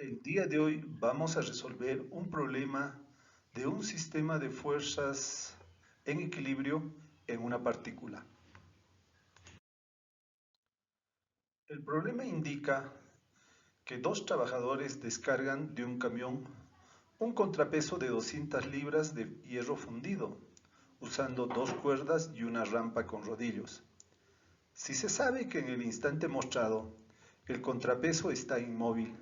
El día de hoy vamos a resolver un problema de un sistema de fuerzas en equilibrio en una partícula. El problema indica que dos trabajadores descargan de un camión un contrapeso de 200 libras de hierro fundido, usando dos cuerdas y una rampa con rodillos. Si se sabe que en el instante mostrado el contrapeso está inmóvil,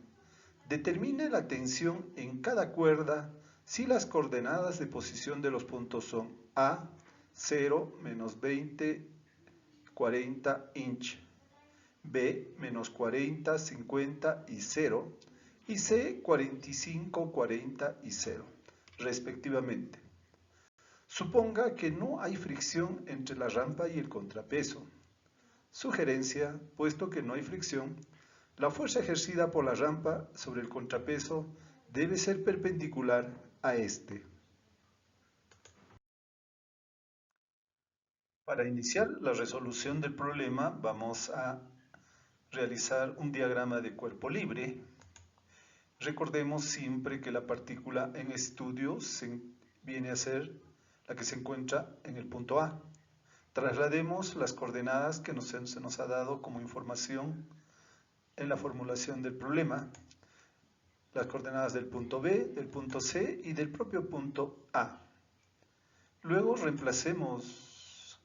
determine la tensión en cada cuerda si las coordenadas de posición de los puntos son A, 0, menos 20, 40 inch, B, menos 40, 50 y 0, y C, 45, 40 y 0, respectivamente. Suponga que no hay fricción entre la rampa y el contrapeso. Sugerencia, puesto que no hay fricción, la fuerza ejercida por la rampa sobre el contrapeso debe ser perpendicular a este. Para iniciar la resolución del problema vamos a realizar un diagrama de cuerpo libre. Recordemos siempre que la partícula en estudio viene a ser la que se encuentra en el punto A. Traslademos las coordenadas que se nos ha dado como información en la formulación del problema, las coordenadas del punto B, del punto C y del propio punto A. Luego reemplacemos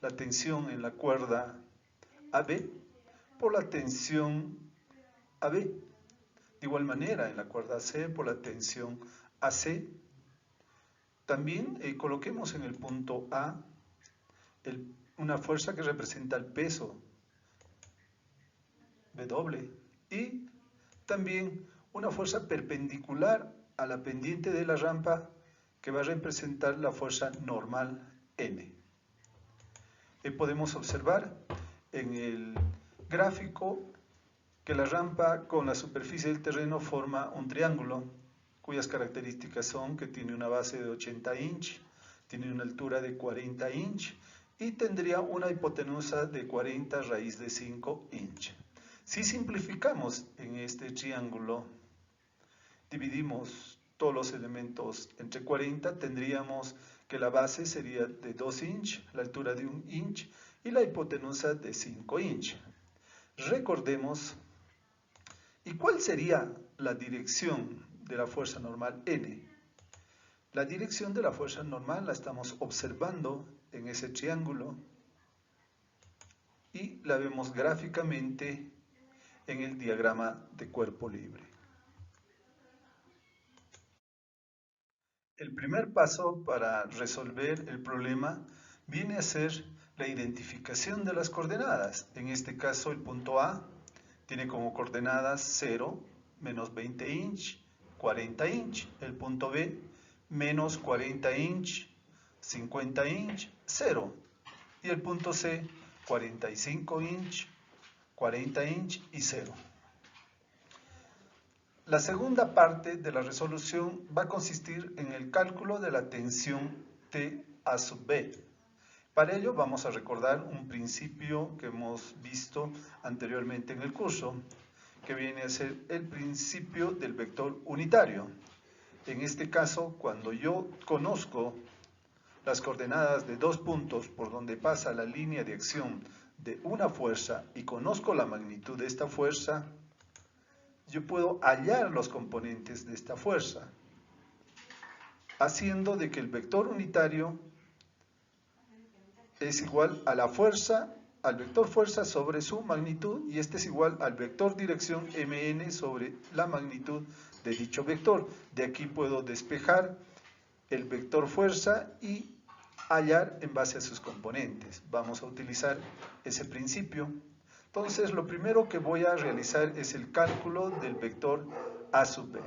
la tensión en la cuerda AB por la tensión AB. De igual manera en la cuerda C por la tensión AC. También coloquemos en el punto A una fuerza que representa el peso W y también una fuerza perpendicular a la pendiente de la rampa que va a representar la fuerza normal N. Podemos observar en el gráfico que la rampa con la superficie del terreno forma un triángulo cuyas características son que tiene una base de 80 inch, tiene una altura de 40 inch y tendría una hipotenusa de 40 raíz de 5 inch. Si simplificamos en este triángulo, dividimos todos los elementos entre 40, tendríamos que la base sería de 2 inch, la altura de 1 inch y la hipotenusa de 5 inch. Recordemos, ¿y cuál sería la dirección de la fuerza normal N? La dirección de la fuerza normal la estamos observando en ese triángulo y la vemos gráficamente en el diagrama de cuerpo libre. El primer paso para resolver el problema viene a ser la identificación de las coordenadas. En este caso el punto A tiene como coordenadas 0, menos 20 inch, 40 inch. El punto B, menos 40 inch, 50 inch, 0. Y el punto C, 45 inch, 40 inch y 0. La segunda parte de la resolución va a consistir en el cálculo de la tensión T a sub B. Para ello vamos a recordar un principio que hemos visto anteriormente en el curso, que viene a ser el principio del vector unitario. En este caso, cuando yo conozco las coordenadas de dos puntos por donde pasa la línea de acción de una fuerza y conozco la magnitud de esta fuerza, yo puedo hallar los componentes de esta fuerza, haciendo de que el vector unitario es igual a la fuerza, al vector fuerza sobre su magnitud, y este es igual al vector dirección mn sobre la magnitud de dicho vector. De aquí puedo despejar el vector fuerza y hallar en base a sus componentes. Vamos a utilizar ese principio. Entonces, lo primero que voy a realizar es el cálculo del vector A sub B.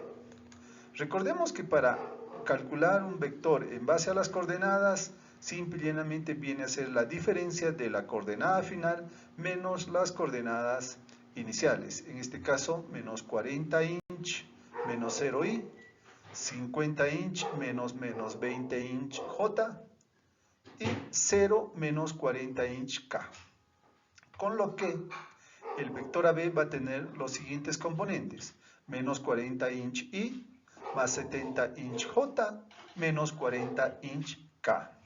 Recordemos que para calcular un vector en base a las coordenadas, simple y llanamente viene a ser la diferencia de la coordenada final menos las coordenadas iniciales. En este caso, menos 40 inch menos 0i, 50 inch menos 20 inch j y 0 menos 40 inch k. Con lo que el vector AB va a tener los siguientes componentes. menos 40 inch I, más 70 inch J, menos 40 inch K.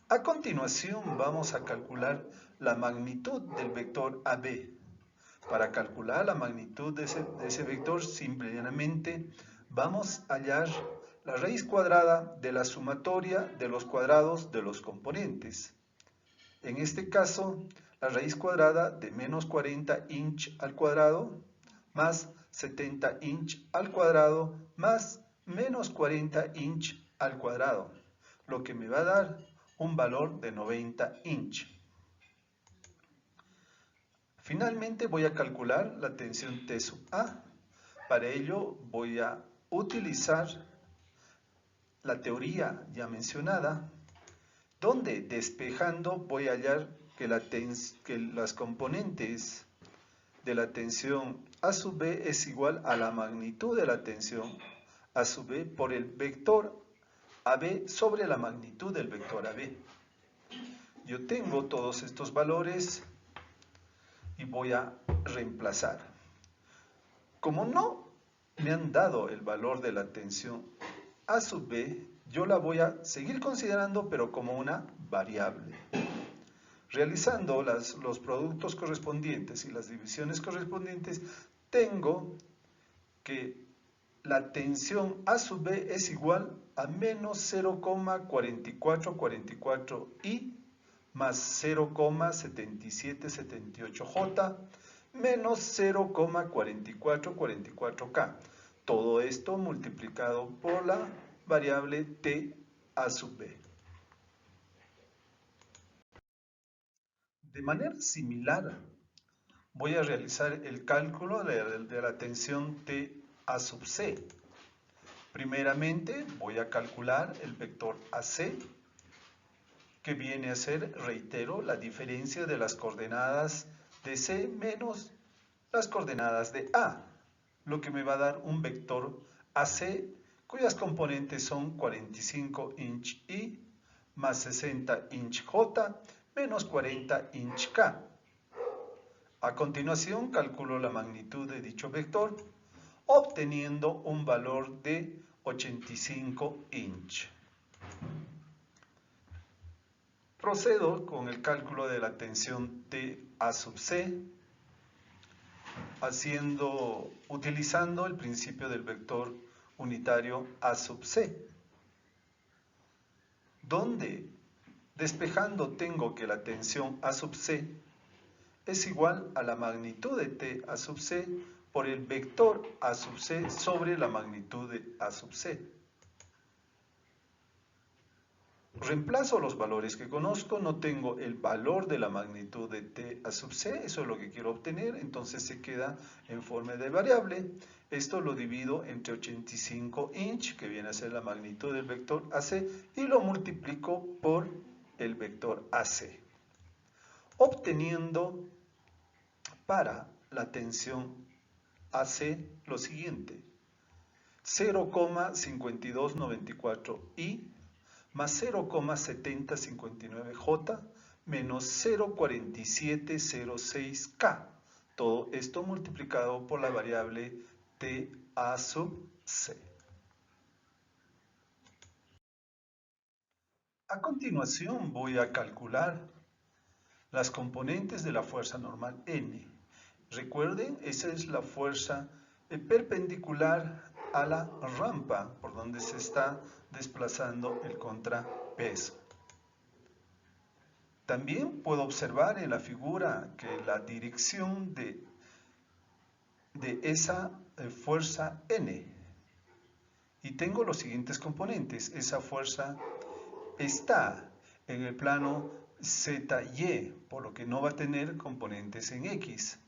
A continuación vamos a calcular la magnitud del vector AB. Para calcular la magnitud de ese vector, simplemente vamos a hallar la raíz cuadrada de la sumatoria de los cuadrados de los componentes. En este caso, la raíz cuadrada de menos 40 inch al cuadrado más 70 inch al cuadrado más menos 40 inch al cuadrado, lo que me va a dar un valor de 90 inch. Finalmente voy a calcular la tensión T sub A. Para ello voy a utilizar la teoría ya mencionada, donde despejando voy a hallar que las componentes de la tensión A sub B es igual a la magnitud de la tensión A sub B por el vector AB sobre la magnitud del vector AB. Yo tengo todos estos valores y voy a reemplazar. Como no me han dado el valor de la tensión A sub B, yo la voy a seguir considerando, pero como una variable. Realizando los productos correspondientes y las divisiones correspondientes, tengo que la tensión A sub B es igual a menos 0,4444 I más 0,7778J menos 0,4444K. Todo esto multiplicado por la variable T A sub B. De manera similar, voy a realizar el cálculo de la tensión T A sub C. Primeramente, voy a calcular el vector AC, que viene a ser, reitero, la diferencia de las coordenadas de C menos las coordenadas de A, lo que me va a dar un vector AC cuyas componentes son 45 inch I más 60 inch J menos 40 inch K. A continuación calculo la magnitud de dicho vector, obteniendo un valor de 85 inch. Procedo con el cálculo de la tensión T A sub C, utilizando el principio del vector unitario A sub C, donde despejando tengo que la tensión A sub C es igual a la magnitud de T A sub C por el vector A sub C sobre la magnitud de A sub C. Reemplazo los valores que conozco, no tengo el valor de la magnitud de T A sub C, eso es lo que quiero obtener, entonces se queda en forma de variable. Esto lo divido entre 85 inch, que viene a ser la magnitud del vector AC, y lo multiplico por el vector AC, obteniendo para la tensión AC lo siguiente: 0,5294 I más 0,7059J menos 0,4706K. Todo esto multiplicado por la variable T A sub C. A continuación voy a calcular las componentes de la fuerza normal N. Recuerden, esa es la fuerza perpendicular a la rampa por donde se está desplazando el contrapeso. También puedo observar en la figura que la dirección de esa fuerza N, y tengo los siguientes componentes. Esa fuerza está en el plano ZY, por lo que no va a tener componentes en X.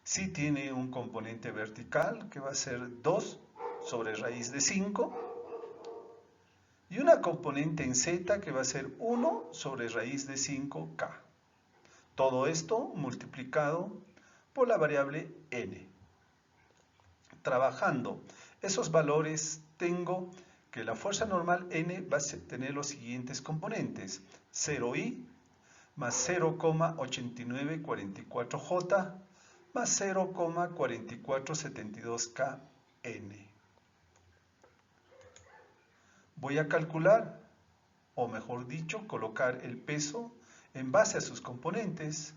Sí tiene un componente vertical que va a ser 2 sobre raíz de 5 y una componente en Z que va a ser 1 sobre raíz de 5K. Todo esto multiplicado por la variable N. Trabajando esos valores, tengo que la fuerza normal N va a tener los siguientes componentes: 0I más 0,8944J más 0,4472K N. Voy a calcular, o mejor dicho, colocar el peso en base a sus componentes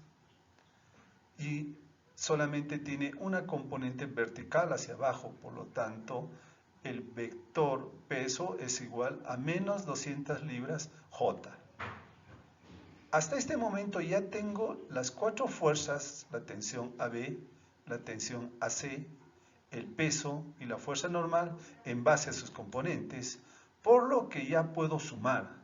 y solamente tiene una componente vertical hacia abajo, por lo tanto el vector peso es igual a menos 200 libras J. Hasta este momento ya tengo las 4 fuerzas, la tensión AB, la tensión AC, el peso y la fuerza normal en base a sus componentes, por lo que ya puedo sumar.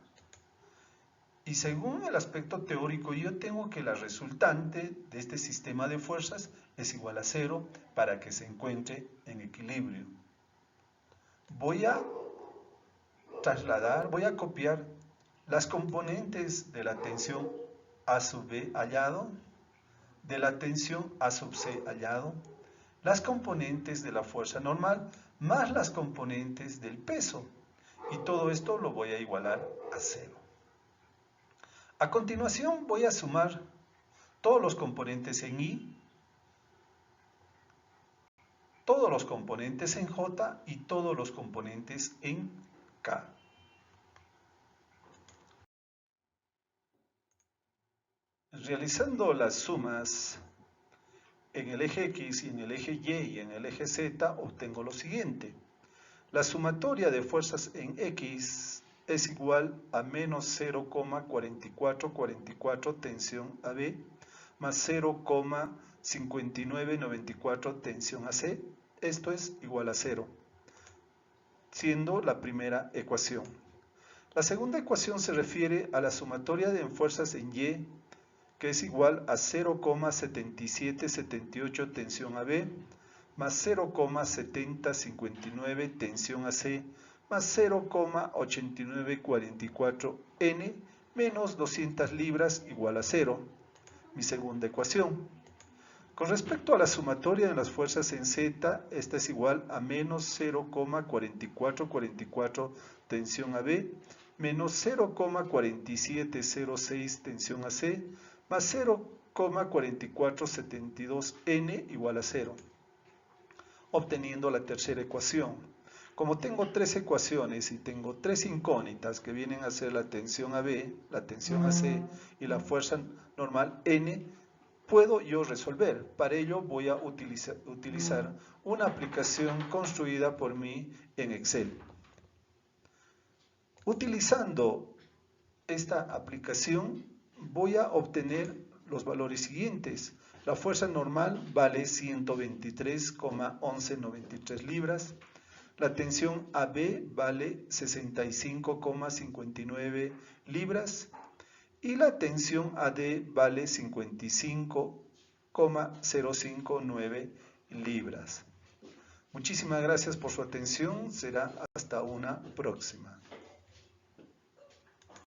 Y según el aspecto teórico, yo tengo que la resultante de este sistema de fuerzas es igual a 0 para que se encuentre en equilibrio. Voy a trasladar, voy a copiar las componentes de la tensión A sub B hallado, de la tensión A sub C hallado, las componentes de la fuerza normal más las componentes del peso. Y todo esto lo voy a igualar a 0. A continuación voy a sumar todos los componentes en I, todos los componentes en J y todos los componentes en K. Realizando las sumas en el eje X y en el eje Y y en el eje Z, obtengo lo siguiente. La sumatoria de fuerzas en X es igual a menos 0,4444 tensión AB más 0,5994 tensión AC. Esto es igual a 0, siendo la primera ecuación. La segunda ecuación se refiere a la sumatoria de fuerzas en Y, que es igual a 0,7778 tensión AB más 0,7059 tensión AC más 0,8944 N menos 200 libras igual a 0, mi segunda ecuación. Con respecto a la sumatoria de las fuerzas en Z, esta es igual a menos 0,4444 tensión AB menos 0,4706 tensión AC más 0,4472 N igual a 0. Obteniendo la tercera ecuación. Como tengo 3 ecuaciones y tengo 3 incógnitas que vienen a ser la tensión AB, la tensión AC y la fuerza normal N, puedo yo resolver. Para ello voy a utilizar una aplicación construida por mí en Excel. Utilizando esta aplicación voy a obtener los valores siguientes. La fuerza normal vale 123,1193 libras. La tensión AB vale 65,59 libras. Y la tensión AD vale 55,059 libras. Muchísimas gracias por su atención. Será hasta una próxima.